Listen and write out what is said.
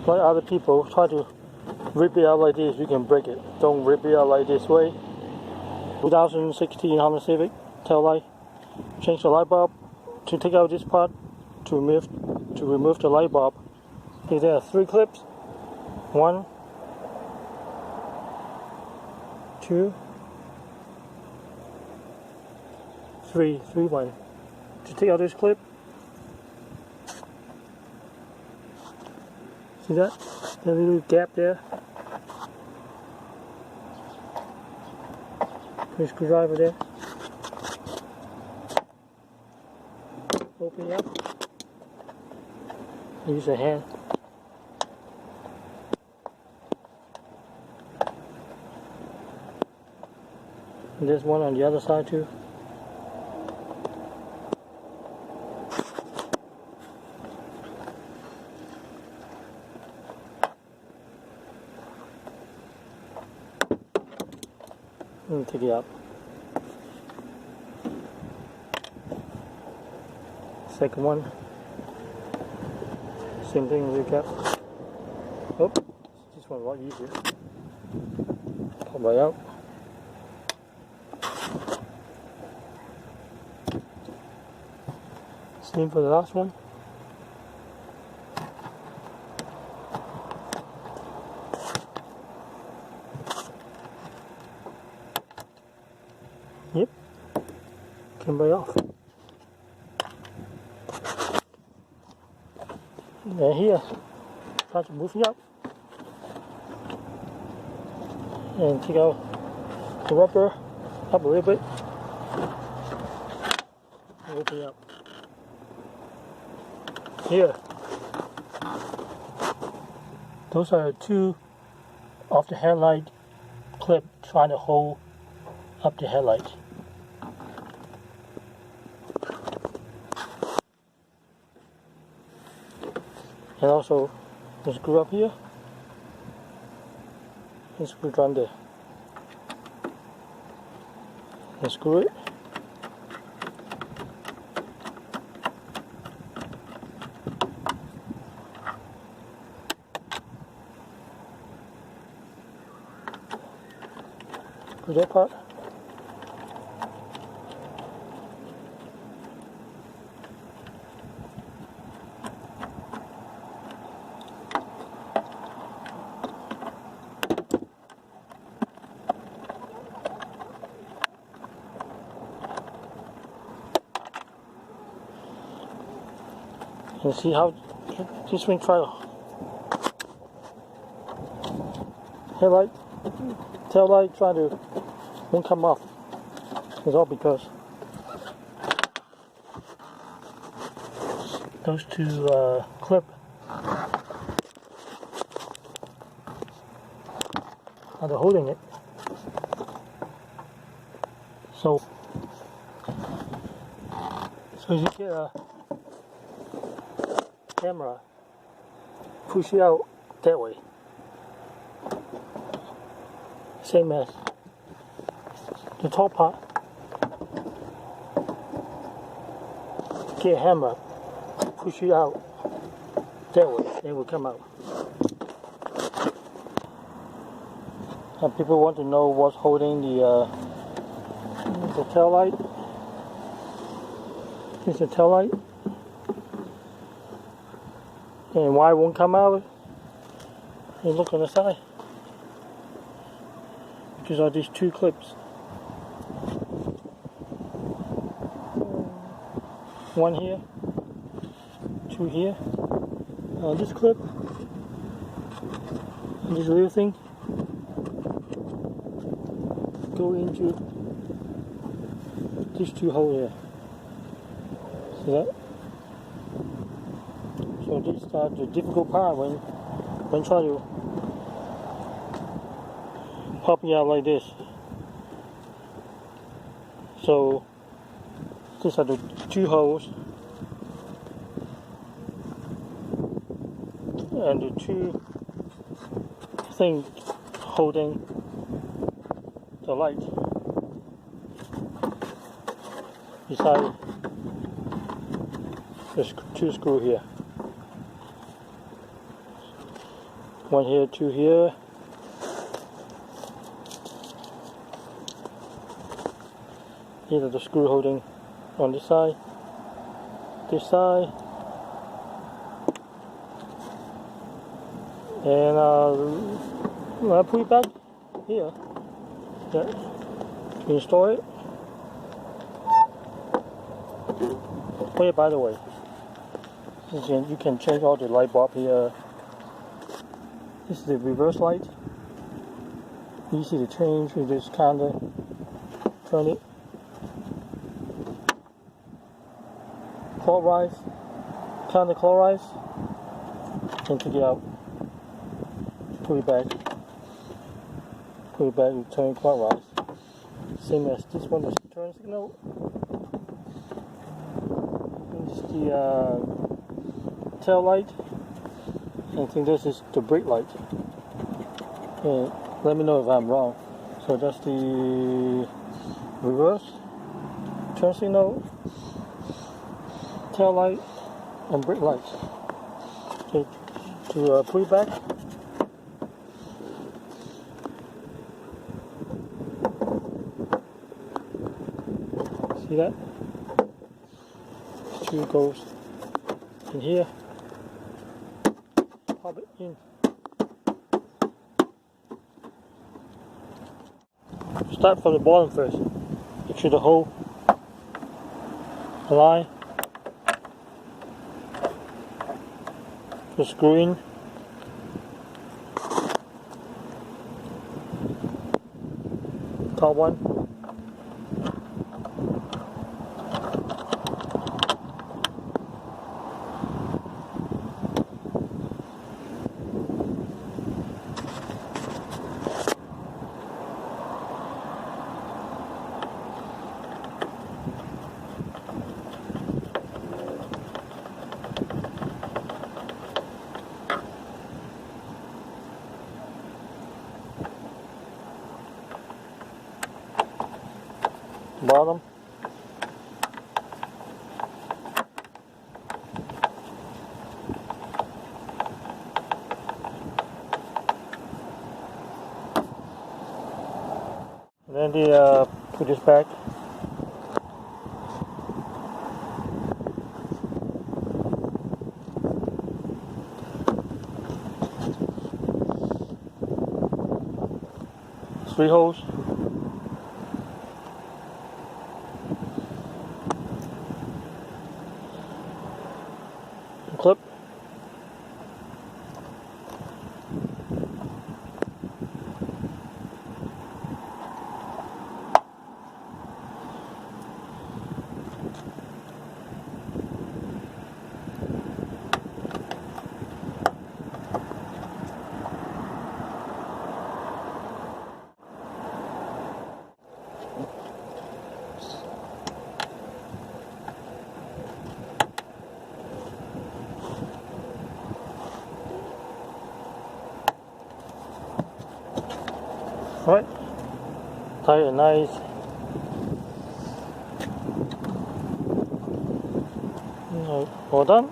like other people try to rip it out like this, you can break it. Don't rip it out like this way. 2016 Honda Civic taillight. Change the light bulb. To take out this part, to remove the light bulb. Okay, there are 3 clips. 1, 2, 3. 1. To take out this clip. See that? The little gap there. Put a screwdriver there. Open it up. Use a hand. And there's one on the other side too. And take it out. Second one. Same thing with the cap. Oh, this one's a lot easier. Pop right out. Same for the last one. Yep, came right off. And here, try to move it up and take out the rubber up a little bit. And open it up. Here, those are 2 of the headlight clip trying to hold up the headlight. And also the screw up here and screw down there. And screw it. Put that part. And see how this one headlight, tail light won't come off. It's all because those 2 clip are holding it. So you get a camera, push it out that way. Same as the top part. Get a hammer, push it out that way, it will come out. And people want to know what's holding the tail light. This is the tail light. And why it won't come out? You look on the side. Because of these 2 clips. One here, 2 here. This clip, and this little thing, go into these 2 holes here. See that? So this is the difficult part when trying to pop it out like this. So these are the 2 holes and the 2 things holding the light beside the 2 screws here. One here, two here. These are the screw holding on this side. And I put it back here. Yeah. To install it. Oh yeah, by the way, you can change all the light bulb here. This is the reverse light. Easy to change. You just kind of turn it clockwise, counterclockwise, and take it out. Put it back. And turn clockwise. Same as this one is the turn signal. This is the tail light. I think this is the brake light. And let me know if I'm wrong. So that's the reverse turn signal, tail light, and brake light. Okay, to put it back. See that? Two goes in here. Pop it in. Start from the bottom first. Make sure the hole align. Just screw in. Top one. Bottom. And then put this back. Three holes. Clip. Alright, tight and nice. All done.